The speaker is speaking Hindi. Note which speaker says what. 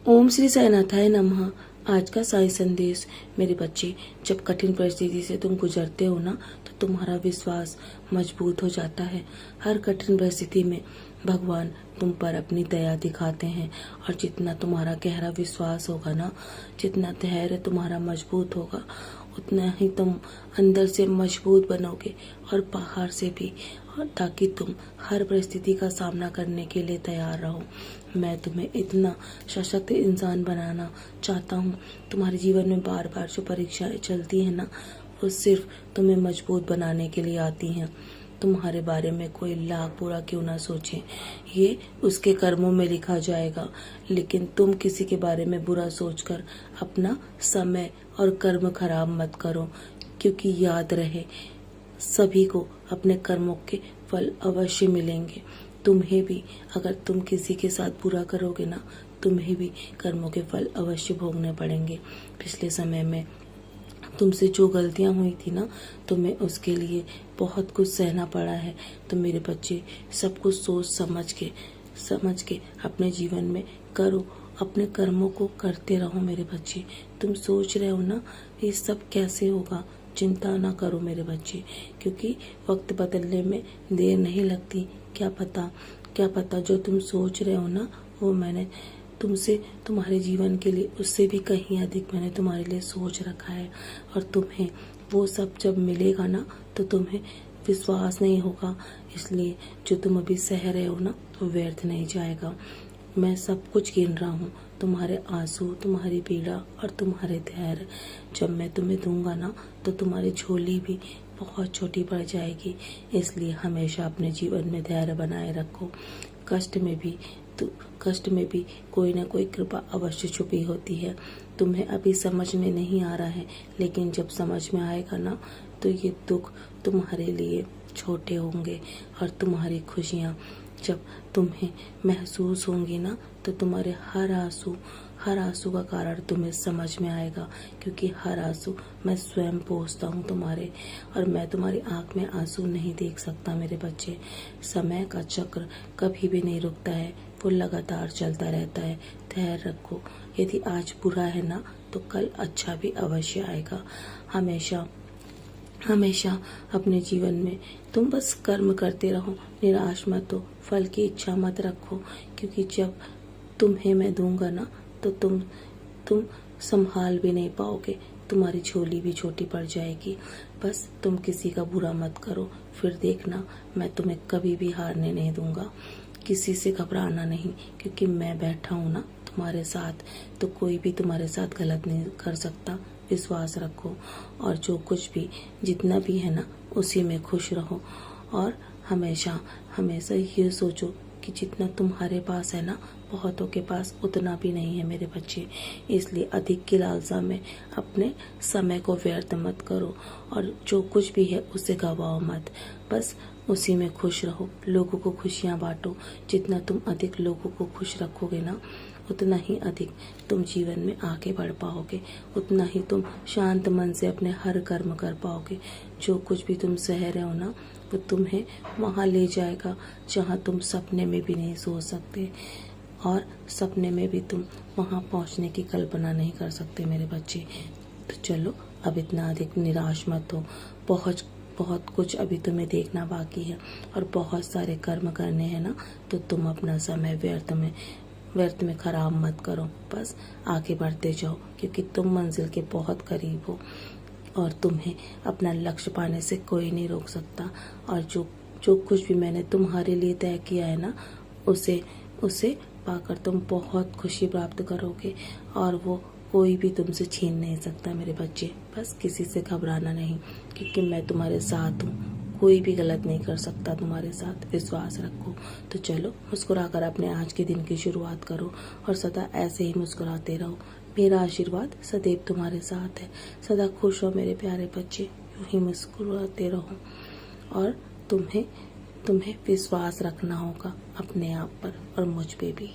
Speaker 1: ओम श्री साईनाथाय नमः। आज का साई संदेश। मेरे बच्चे, जब कठिन परिस्थिति से तुम गुजरते हो ना, तो तुम्हारा विश्वास मजबूत हो जाता है। हर कठिन परिस्थिति में भगवान तुम पर अपनी दया दिखाते हैं, और जितना तुम्हारा गहरा विश्वास होगा ना, जितना धैर्य तुम्हारा मजबूत होगा, उतना ही तुम अंदर से मजबूत बनोगे और बाहर से भी, और ताकि तुम हर परिस्थिति का सामना करने के लिए तैयार रहो। मैं तुम्हें इतना सशक्त इंसान बनाना चाहता हूँ। तुम्हारे जीवन में बार बार जो परीक्षाएं चलती है ना, वो सिर्फ तुम्हें मजबूत बनाने के लिए आती हैं। तुम्हारे बारे में कोई लाख बुरा क्यों ना सोचे, ये उसके कर्मों में लिखा जाएगा। लेकिन तुम किसी के बारे में बुरा सोचकर अपना समय और कर्म खराब मत करो, क्योंकि याद रहे, सभी को अपने कर्मों के फल अवश्य मिलेंगे। तुम्हें भी, अगर तुम किसी के साथ बुरा करोगे ना, तुम्हें भी कर्मों के फल अवश्य भोगने पड़ेंगे। पिछले समय में तुमसे जो गलतियां हुई थी ना, तुम्हें उसके लिए बहुत कुछ सहना पड़ा है। तो मेरे बच्चे, सब कुछ सोच समझ के अपने जीवन में करो, अपने कर्मों को करते रहो। मेरे बच्चे, तुम सोच रहे हो ना ये सब कैसे होगा, चिंता ना करो मेरे बच्चे, क्योंकि वक्त बदलने में देर नहीं लगती। क्या पता जो तुम सोच रहे हो ना, वो मैंने तुमसे, तुम्हारे जीवन के लिए उससे भी कहीं अधिक मैंने तुम्हारे लिए सोच रखा है। और तुम्हें वो सब जब मिलेगा ना, तो तुम्हें विश्वास नहीं होगा। इसलिए जो तुम अभी सह रहे हो ना, वो व्यर्थ नहीं जाएगा। मैं सब कुछ गिन रहा हूँ, तुम्हारे आंसू, तुम्हारी पीड़ा और तुम्हारे धैर्य। जब मैं तुम्हें दूंगा ना, तो तुम्हारी झोली भी बहुत छोटी पड़ जाएगी। इसलिए हमेशा अपने जीवन में धैर्य बनाए रखो। कष्ट में भी कोई ना कोई कृपा अवश्य छुपी होती है। तुम्हें अभी समझ में नहीं आ रहा है, लेकिन जब समझ में आएगा ना, तो ये दुख तुम्हारे लिए छोटे होंगे, और तुम्हारी खुशियाँ जब तुम्हें महसूस होंगी ना, तो तुम्हारे हर आंसू का कारण तुम्हें समझ में आएगा। क्योंकि हर आंसू मैं स्वयं पोंछता हूँ तुम्हारे, और मैं तुम्हारी आंख में आंसू नहीं देख सकता मेरे बच्चे। समय का चक्र कभी भी नहीं रुकता है, वो लगातार चलता रहता है। धैर्य रखो। यदि आज बुरा है ना, तो कल अच्छा भी अवश्य आएगा। हमेशा अपने जीवन में तुम बस कर्म करते रहो, निराश मत हो, फल की इच्छा मत रखो। क्योंकि जब तुम्हें मैं दूंगा ना, तो तुम संभाल भी नहीं पाओगे, तुम्हारी झोली भी छोटी पड़ जाएगी। बस तुम किसी का बुरा मत करो, फिर देखना मैं तुम्हें कभी भी हारने नहीं दूंगा। किसी से घबराना नहीं, क्योंकि मैं बैठा हूँ ना तुम्हारे साथ, तो कोई भी तुम्हारे साथ गलत नहीं कर सकता। विश्वास रखो, और जो कुछ भी, जितना भी है ना, उसी में खुश रहो। और हमेशा ये सोचो कि जितना तुम्हारे पास है ना, बहुतों के पास उतना भी नहीं है मेरे बच्चे। इसलिए अधिक की लालसा में अपने समय को व्यर्थ मत करो, और जो कुछ भी है उसे गवाओ मत। बस उसी में खुश रहो, लोगों को खुशियाँ बांटो। जितना तुम अधिक लोगों को खुश रखोगे ना, उतना ही अधिक तुम जीवन में आगे बढ़ पाओगे, उतना ही तुम शांत मन से अपने हर कर्म कर पाओगे। जो कुछ भी तुम सह रहे हो ना, वो तुम्हें वहाँ ले जाएगा जहाँ तुम सपने में भी नहीं सोच सकते, और सपने में भी तुम वहाँ पहुँचने की कल्पना नहीं कर सकते मेरे बच्चे। तो चलो, अब इतना अधिक निराश मत हो। बहुत कुछ अभी तुम्हें देखना बाकी है, और बहुत सारे कर्म करने हैं ना, तो तुम अपना समय व्यर्थ में खराब मत करो। बस आगे बढ़ते जाओ, क्योंकि तुम मंजिल के बहुत करीब हो, और तुम्हें अपना लक्ष्य पाने से कोई नहीं रोक सकता। और जो कुछ भी मैंने तुम्हारे लिए तय किया है ना, उसे पाकर तुम बहुत खुशी प्राप्त करोगे, और वो कोई भी तुमसे छीन नहीं सकता मेरे बच्चे। बस किसी से घबराना नहीं, क्योंकि मैं तुम्हारे साथ हूँ। कोई भी गलत नहीं कर सकता तुम्हारे साथ। विश्वास रखो। तो चलो, मुस्कुराकर अपने आज के दिन की शुरुआत करो, और सदा ऐसे ही मुस्कुराते रहो। मेरा आशीर्वाद सदैव तुम्हारे साथ है। सदा खुश हो मेरे प्यारे बच्चे, यूं ही मुस्कुराते रहो। और तुम्हें विश्वास रखना होगा अपने आप पर, और मुझ पे भी।